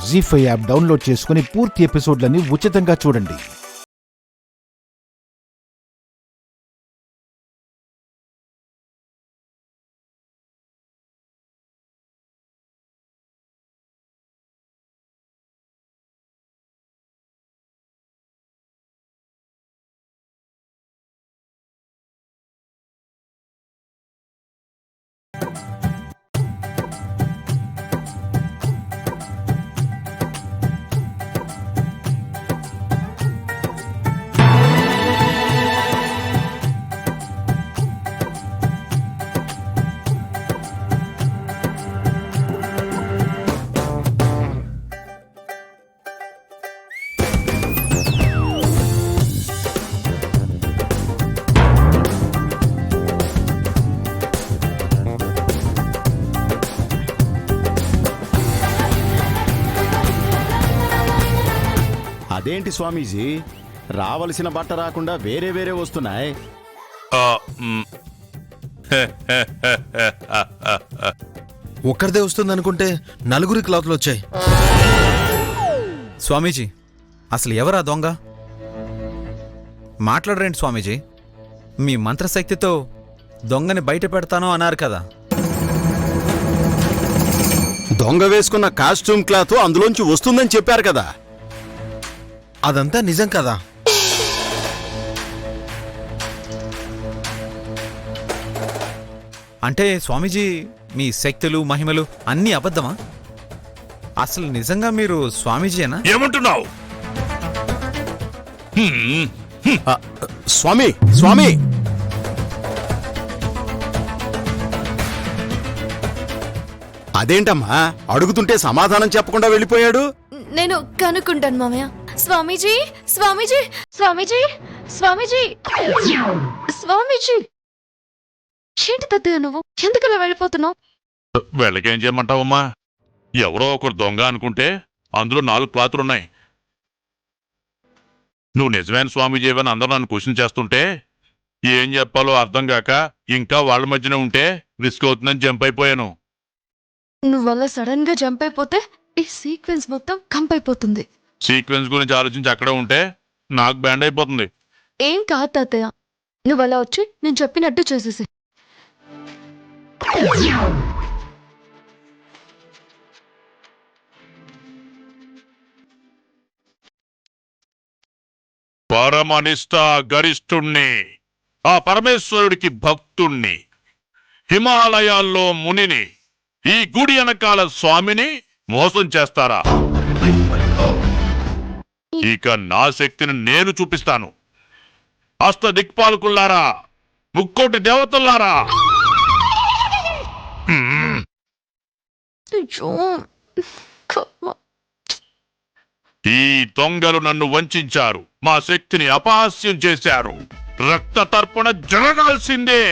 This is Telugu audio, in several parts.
జీ5 యాప్ డౌన్లోడ్ చేసుకుని పూర్తి ఎపిసోడ్లని ఉచితంగా చూడండి. అదేంటి స్వామీజీ, రావలసిన బట్ట రాకుండా వేరే వేరే వస్తున్నాయి? ఒక్కరిదే వస్తుందనుకుంటే నలుగురి క్లాత్లు వచ్చాయి. స్వామీజీ, అసలు ఎవరా దొంగ? మాట్లాడరేంటి స్వామీజీ? మీ మంత్రశక్తితో దొంగని బయట పెడతాను అన్నారు కదా. దొంగ వేసుకున్న కాస్ట్యూమ్ క్లాత్ అందులోంచి వస్తుందని చెప్పారు కదా. అదంతా నిజం కదా? అంటే స్వామీజీ, మీ శక్తులు మహిమలు అన్నీ అబద్ధమా? అసలు నిజంగా మీరు స్వామీజీయేనా? ఏమంటున్నావు? స్వామి స్వామి అదేంటమ్మా, అడుగుతుంటే సమాధానం చెప్పకుండా వెళ్ళిపోయాడు? నేను కనుక్కుంటాను మామయ్య. స్వామీజీ స్వామీజీ స్వామీజీ స్వామీజీ స్వామీజీ ఏంటి తత్తయ్య నువ్వు ఎందుకలా వెళ్ళిపోతున్నావు? వెళ్ళకేం చేయమంటావమ్మా? ఎవరో ఒకరు దొంగ అనుకుంటే అందులో 4 క్లాతులున్నాయి. నువ్వు నిజమైన స్వామీజీవని అందరూ నన్ను క్వశ్చన్ చేస్తుంటే ఏం చెప్పాలో అర్థం కాక ఇంకా వాళ్ళ మధ్యన ఉంటే రిస్క్ అవుతుందని జంప్ అయిపోయాను. నువ్వు అలా సడన్ గా జంప్ అయిపోతే ఈ సీక్వెన్స్ మొత్తం కంప్ అయిపోతుంది. సీక్వెన్స్ గురించి ఆలోచించి అక్కడే ఉంటే నాకు బ్యాండ్ అయిపోతుంది. ఏం కాదు తాతయ్య, నువ్వు అలా వచ్చి నేను చెప్పినట్టు చేసేసి. పరమనిష్ట గరిష్ఠుణ్ణి, ఆ పరమేశ్వరుడికి భక్తుణ్ణి, హిమాలయాల్లో మునిని, ఈ గుడి వెనకాల స్వామిని మోసం చేస్తారా? ఇక నా శక్తిని నేను చూపిస్తాను. అష్ట దిక్పాలకుల్లారా, ముక్కోటి దేవతల్లారా, ఈ దొంగలు నన్ను వంచారు, మా శక్తిని అపహాస్యం చేశారు. రక్త తర్పణ జరగాల్సిందే.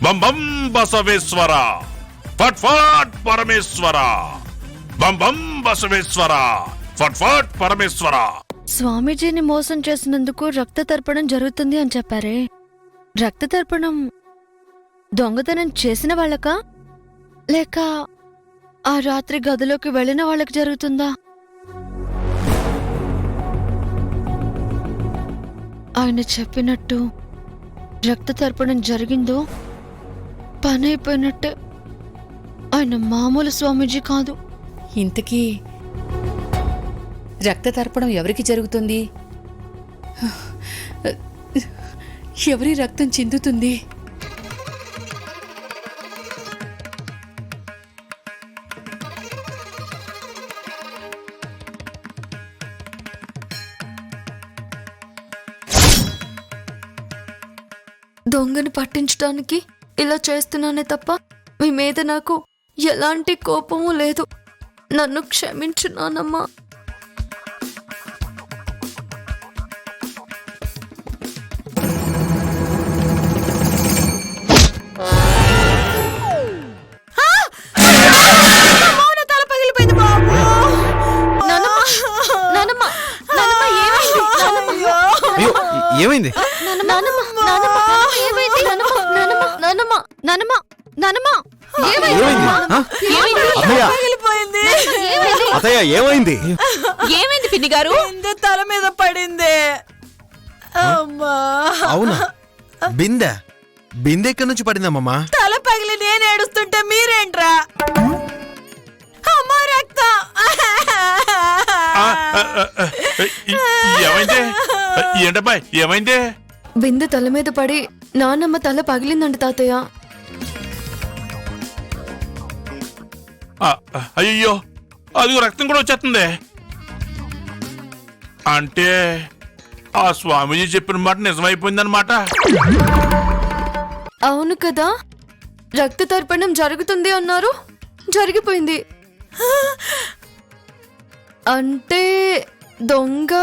బం బం బసవేశ్వర, ఫట్ ఫట్ పరమేశ్వర, బం బం బసవేశ్వర, ఫట్ ఫట్ పరమేశ్వర. స్వామీజీని మోసం చేసినందుకు రక్త తర్పణం జరుగుతుంది అని చెప్పారే. రక్త తర్పణం దొంగతనం చేసిన వాళ్ళకా లేక ఆ రాత్రి గదిలోకి వెళ్ళిన వాళ్ళకి జరుగుతుందా? ఆయన చెప్పినట్టు రక్త తర్పణం జరిగిందో పని అయిపోయినట్టే. ఆయన మామూలు స్వామీజీ కాదు. ఇంతకీ రక్త తర్పణం ఎవరికి జరుగుతుంది? ఎవరి రక్తం చిందుతుంది? దొంగని పట్టించడానికి ఇలా చేస్తున్నానే తప్ప మీ మీద నాకు ఎలాంటి కోపము లేదు. నన్ను క్షమించు నానమ్మా. ఏమైంది? ఏమైంది? అత్తయ్య పగిలిపోయింది. అత్తయ్య ఏమైంది? ఏమైంది పిన్ని గారు? బిందె తల మీద పడింది. అమ్మా, అవునా? బిందె బిందె ఎక్కడి నుంచి పడిందమ్మా? తల పగిలి నేను ఏడుస్తుంటే మీరేంట్రా? అమ్మా, రక్తం. ఏమైంది? ఏంటబ్బాయ్ ఏమైంది? బిందె తల మీద పడి నాన్నమ్మ తల పగిలిందంట తాతయ్య. అయ్యో, అది రక్తం కూడా వచ్చేస్తుంది. అంటే ఆ స్వామీజీ చెప్పిన మాట నిజమైపోయిందనమాట. అవును కదా, రక్త తర్పణం జరుగుతుంది అన్నారు, జరిగిపోయింది. అంటే దొంగ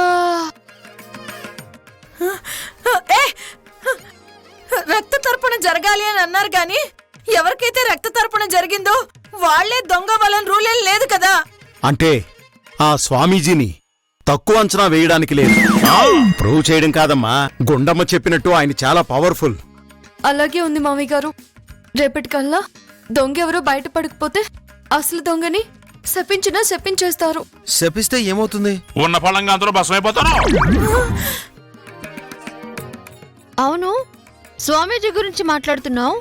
రక్త తర్పణ జరగాలి అని అన్నారు గాని ఎవరికైతే రక్త తర్పణ జరిగిందో వాళ్లే దొంగ వాళ్ళని రూల్ ఏం లేదు కదా. అంటే ఆ స్వామీజీని తక్కువ అంచనా వేయడానికి లేదు. ప్రూవ్ చేయడం కాదమ్మా, గుండమ్మ చెప్పినట్టు ఆయన చాలా పవర్ఫుల్. అలాగే ఉంది మామయ్య గారు. రేపటికల్లా దొంగ ఎవరో బయటపడకపోతే అసలు దొంగని శపించేస్తారు. శపిస్తే ఏమవుతుంది? ఉన్న ఫలంగా అందరూ భస్మైపోతారు. అవును, స్వామీజీ గురించి మాట్లాడుతున్నావు.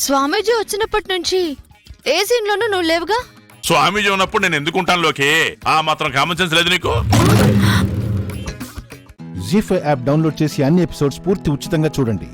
స్వామీజీ వచ్చినప్పటి నుంచి ఏ సీన్లోనూ నువ్వు లేవుగా. స్వామీజీ ఉన్నప్పుడు నేను ఎందుకుంటాను లోకే? ఆ మాత్రం కామన్ సెన్స్ లేదు నీకు? జీ5 యాప్ డౌన్లోడ్ చేసి అన్ని ఎపిసోడ్స్ పూర్తి ఉచితంగా చూడండి.